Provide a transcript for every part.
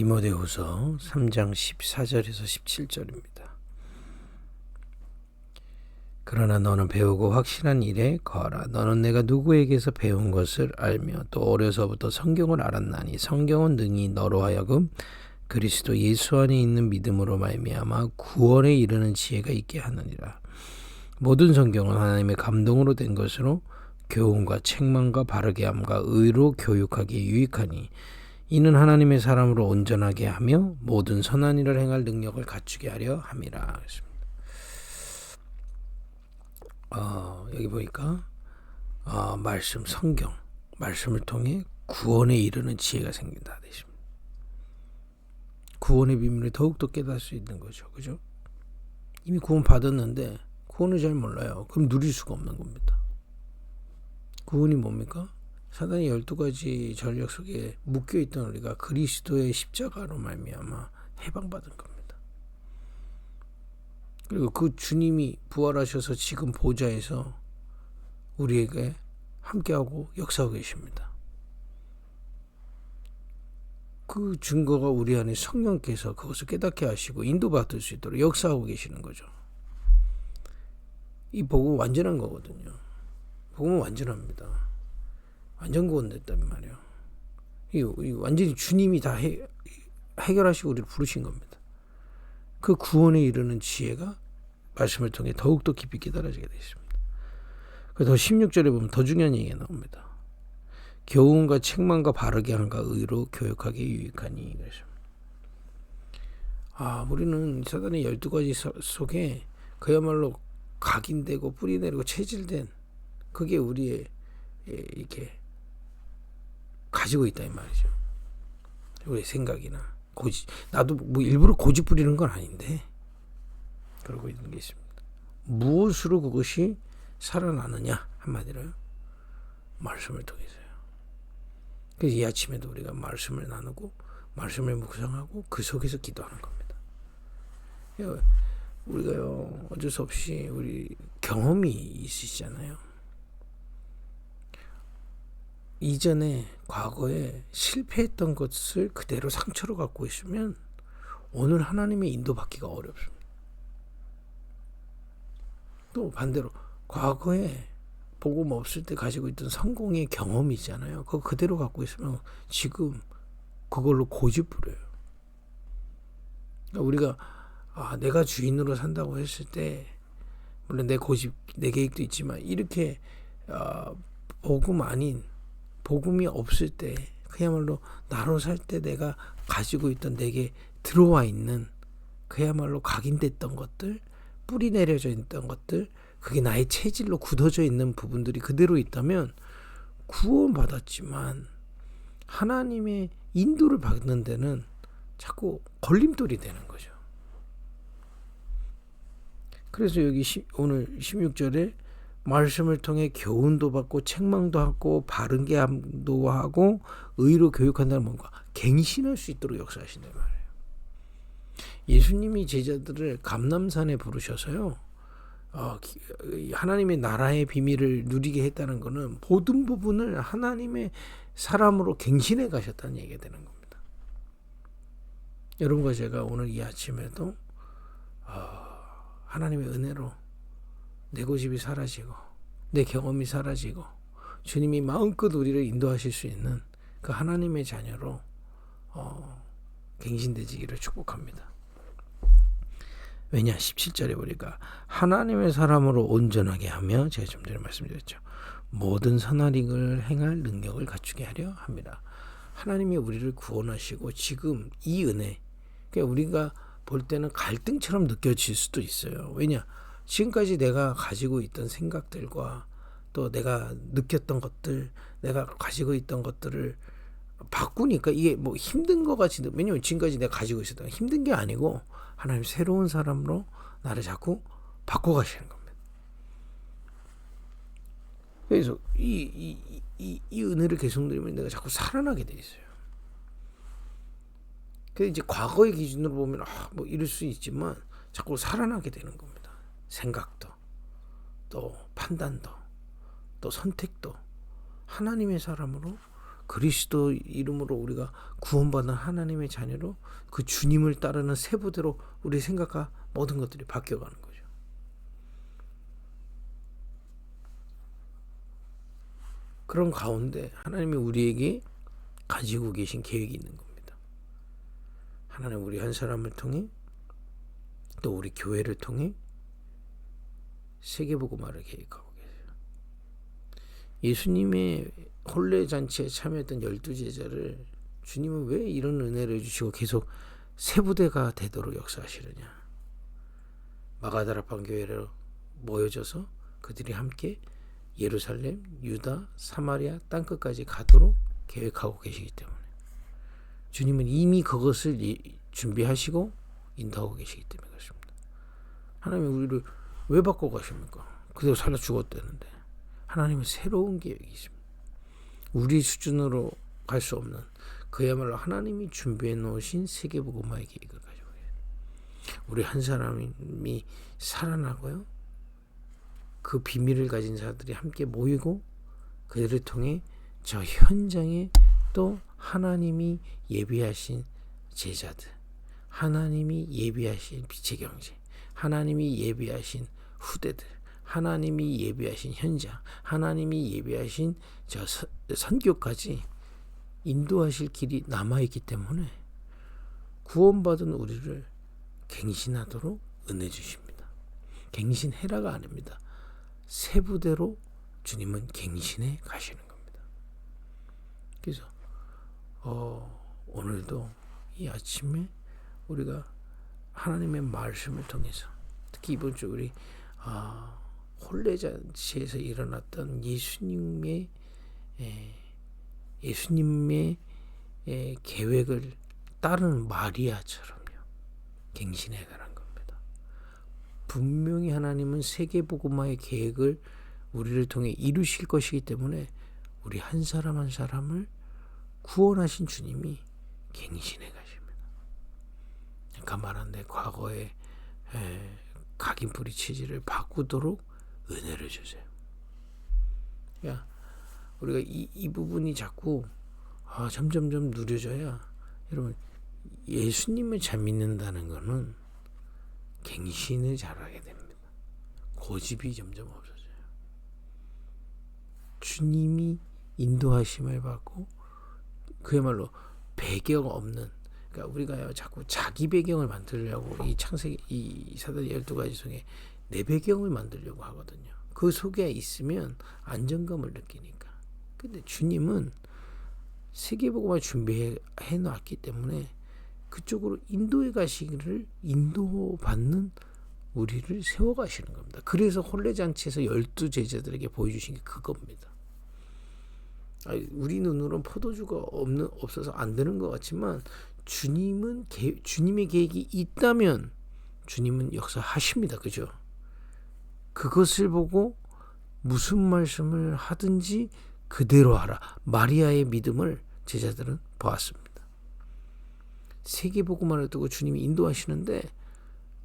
디모데후서 3장 14절에서 17절입니다. 그러나 너는 배우고 확실한 일에 거하라. 너는 내가 누구에게서 배운 것을 알며 또 어려서부터 성경을 알았나니 성경은 능히 너로 하여금 그리스도 예수 안에 있는 믿음으로 말미암아 구원에 이르는 지혜가 있게 하느니라. 모든 성경은 하나님의 감동으로 된 것으로 교훈과 책망과 바르게 함과 의로 교육하기에 유익하니 이는 하나님의 사람으로 온전하게 하며 모든 선한 일을 행할 능력을 갖추게 하려 함이라. 여기 보니까 말씀, 성경, 말씀을 통해 구원에 이르는 지혜가 생긴다. 구원의 비밀을 더욱더 깨달을 수 있는 거죠. 그죠? 이미 구원 받았는데 구원을 잘 몰라요. 그럼 누릴 수가 없는 겁니다. 구원이 뭡니까? 사단의 12가지 전력 속에 묶여있던 우리가 그리스도의 십자가로 말미암아 해방받은 겁니다. 그리고 그 주님이 부활하셔서 지금 보좌에서 우리에게 함께하고 역사하고 계십니다. 그 증거가 우리 안에 성령께서 그것을 깨닫게 하시고 인도받을 수 있도록 역사하고 계시는 거죠. 이 복음은 완전한 거거든요. 복음은 완전합니다. 완전 구원됐단 말이에요. 이 완전히 주님이 다 해결하시고 우리를 부르신 겁니다. 그 구원에 이르는 지혜가 말씀을 통해 더욱더 깊이 깨달아지게 되어 있습니다. 그래서 16절에 보면 더 중요한 얘기가 나옵니다. 교훈과 책망과 바르게 함과 의로 교육하기에 유익하니. 우리는 사단의 12가지 속에 그야말로 각인되고 뿌리내리고 체질된 그게 우리의 이렇게 가지고 있다 이 말이죠. 우리의 생각이나 고집. 나도 뭐 일부러 고집 부리는 건 아닌데 그러고 있는 게 있습니다. 무엇으로 그것이 살아나느냐 한마디로요. 말씀을 통해서요. 그래서 이 아침에도 우리가 말씀을 나누고 말씀을 묵상하고 그 속에서 기도하는 겁니다. 우리가요 어쩔 수 없이 우리 경험이 있으시잖아요. 이전에 과거에 실패했던 것을 그대로 상처로 갖고 있으면 오늘 하나님의 인도받기가 어렵습니다. 또 반대로 과거에 복음 없을 때 가지고 있던 성공의 경험이 있잖아요. 그거 그대로 갖고 있으면 지금 그걸로 고집 부려요. 그러니까 우리가 내가 주인으로 산다고 했을 때 물론 내 고집, 내 계획도 있지만 이렇게 복음 아닌 복음이 없을 때 그야말로 나로 살 때 내가 가지고 있던 내게 들어와 있는 그야말로 각인됐던 것들, 뿌리 내려져 있던 것들, 그게 나의 체질로 굳어져 있는 부분들이 그대로 있다면 구원받았지만 하나님의 인도를 받는 데는 자꾸 걸림돌이 되는 거죠. 그래서 여기 오늘 16절에 말씀을 통해 교훈도 받고 책망도 하고 바른 함도 하고 의로 교육한다는 뭔가 갱신할 수 있도록 역사하신단 말이에요. 예수님이 제자들을 감람산에 부르셔서요. 하나님의 나라의 비밀을 누리게 했다는 것은 모든 부분을 하나님의 사람으로 갱신해 가셨다는 얘기가 되는 겁니다. 여러분과 제가 오늘 이 아침에도 하나님의 은혜로 내 고집이 사라지고 내 경험이 사라지고 주님이 마음껏 우리를 인도하실 수 있는 그 하나님의 자녀로 갱신되지기를 축복합니다. 왜냐 17절에 보니까 하나님의 사람으로 온전하게 하며 제가 좀 전에 말씀드렸죠. 모든 선한 일을 행할 능력을 갖추게 하려 합니다. 하나님이 우리를 구원하시고 지금 이 은혜 그러니까 우리가 볼 때는 갈등처럼 느껴질 수도 있어요. 왜냐 지금까지 내가 가지고 있던 생각들과 또 내가 느꼈던 것들 내가 가지고 있던 것들을 바꾸니까 이게 뭐 힘든 것 같이 왜냐면 지금까지 내가 가지고 있었던 건 힘든 게 아니고 하나님 새로운 사람으로 나를 자꾸 바꿔가시는 겁니다. 그래서 이 은혜를 계속 누리면 내가 자꾸 살아나게 돼 있어요. 그래서 이제 과거의 기준으로 보면 뭐 이럴 수 있지만 자꾸 살아나게 되는 겁니다. 생각도 또 판단도 또 선택도 하나님의 사람으로 그리스도 이름으로 우리가 구원받은 하나님의 자녀로 그 주님을 따르는 세부대로 우리 생각과 모든 것들이 바뀌어가는 거죠. 그런 가운데 하나님이 우리에게 가지고 계신 계획이 있는 겁니다. 하나님 우리 한 사람을 통해 또 우리 교회를 통해 세계복음화를 계획하고 계세요. 예수님의 혼례잔치에 참여했던 12제자를 주님은 왜 이런 은혜를 주시고 계속 세부대가 되도록 역사하시느냐. 마가다락방 교회로 모여져서 그들이 함께 예루살렘, 유다, 사마리아 땅끝까지 가도록 계획하고 계시기 때문에 주님은 이미 그것을 준비하시고 인도하고 계시기 때문에 그렇습니다. 하나님이 우리를 왜 바꿔 가십니까? 그대로 살아 죽었다는데. 하나님은 새로운 계획이 있습니다. 우리 수준으로 갈 수 없는 그야말로 하나님이 준비해 놓으신 세계복음화의 계획을 가지고 계세요. 우리 한 사람이 살아나고요. 그 비밀을 가진 자들이 함께 모이고 그들을 통해 저 현장에 또 하나님이 예비하신 제자들, 하나님이 예비하신 빛의 경제, 하나님이 예비하신 후대들, 하나님이 예비하신 현장, 하나님이 예비하신 저 선교까지 인도하실 길이 남아있기 때문에 구원받은 우리를 갱신하도록 은혜 주십니다. 갱신해라가 아닙니다. 세부대로 주님은 갱신해 가시는 겁니다. 그래서 오늘도 이 아침에 우리가 하나님의 말씀을 통해서 특히 이번 주 우리 혼례잔치에서 일어났던 예수님의 계획을 따르는 마리아처럼요. 갱신해 가는 겁니다. 분명히 하나님은 세계복음화의 계획을 우리를 통해 이루실 것이기 때문에 우리 한 사람 한 사람을 구원하신 주님이 갱신해 가십니다. 그러니까 말한데 과거의 각인뿌리 체질을 바꾸도록 은혜를 주세요. 야, 우리가 이 부분이 자꾸 점점점 누려져야 여러분 예수님을 잘 믿는다는 것은 갱신을 잘하게 됩니다. 고집이 점점 없어져요. 주님이 인도하심을 받고 그야말로 배경 없는 그러니까 우리가 자꾸 자기 배경을 만들려고 이 창세기 이 사도행 12가지 속에 내 배경을 만들려고 하거든요. 그 속에 있으면 안정감을 느끼니까. 근데 주님은 세계복음을 준비해 놨기 때문에 그쪽으로 인도에 가시기를 인도받는 우리를 세워가시는 겁니다. 그래서 혼례잔치에서 12제자들에게 보여주신 게 그겁니다. 우리 눈으로는 포도주가 없어서 안 되는 것 같지만 주님의 계획이 있다면 주님은 역사하십니다. 그죠? 그것을 보고 무슨 말씀을 하든지 그대로 하라. 마리아의 믿음을 제자들은 보았습니다. 세계복음화를 두고 주님이 인도하시는데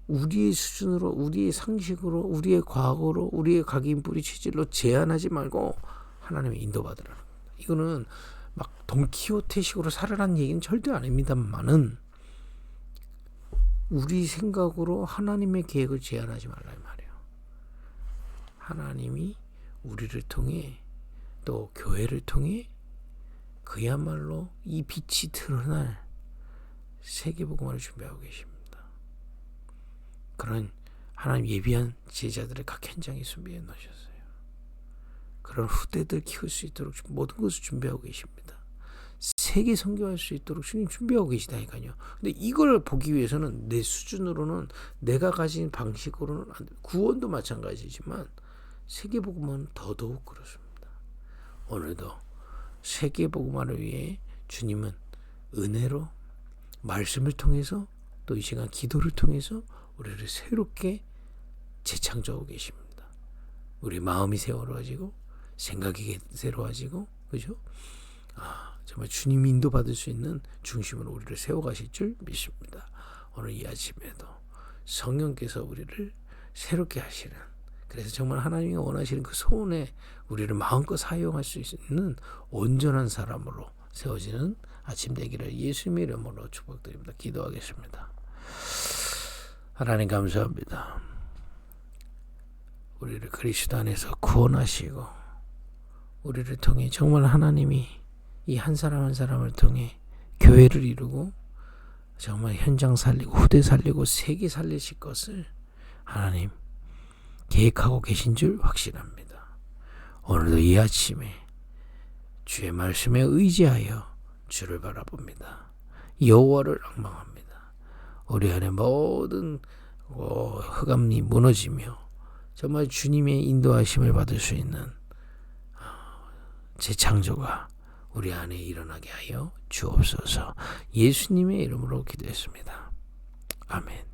우리의 수준으로 우리의 상식으로 우리의 과거로 우리의 각인뿌리 체질로 제한하지 말고 하나님의 인도받으라는 겁니다. 이거는 막 돈키호테식으로 살아라는 얘기는 절대 아닙니다만은 우리 생각으로 하나님의 계획을 제한하지 말라 이 말이에요. 하나님이 우리를 통해 또 교회를 통해 그야말로 이 빛이 드러날 세계복음화를 준비하고 계십니다. 그런 하나님 예비한 제자들을 각 현장에 준비해 놓으셨어요. 그런 후대들 키울 수 있도록 모든 것을 준비하고 계십니다. 세계 선교할 수 있도록 주님 준비하고 계시다니까요. 근데 이걸 보기 위해서는 내 수준으로는 내가 가진 방식으로는 안 돼. 구원도 마찬가지지만 세계복음화는 더더욱 그렇습니다. 오늘도 세계복음화를 위해 주님은 은혜로 말씀을 통해서 또 이 시간 기도를 통해서 우리를 새롭게 재창조하고 계십니다. 우리 마음이 새로워지고 생각이 새로워지고 그죠? 정말 주님 인도받을 수 있는 중심으로 우리를 세워가실 줄 믿습니다. 오늘 이 아침에도 성령께서 우리를 새롭게 하시는 그래서 정말 하나님이 원하시는 그 소원에 우리를 마음껏 사용할 수 있는 온전한 사람으로 세워지는 아침 되기를 예수님의 이름으로 축복드립니다. 기도하겠습니다. 하나님 감사합니다. 우리를 그리스도 안에서 구원하시고 우리를 통해 정말 하나님이 이 한 사람 한 사람을 통해 교회를 이루고 정말 현장 살리고 후대 살리고 세계 살리실 것을 하나님 계획하고 계신 줄 확신합니다. 오늘도 이 아침에 주의 말씀에 의지하여 주를 바라봅니다. 여호와를 앙망합니다. 우리 안에 모든 흑암이 무너지며 정말 주님의 인도하심을 받을 수 있는 재창조가 우리 안에 일어나게 하여 주옵소서. 예수님의 이름으로 기도했습니다. 아멘.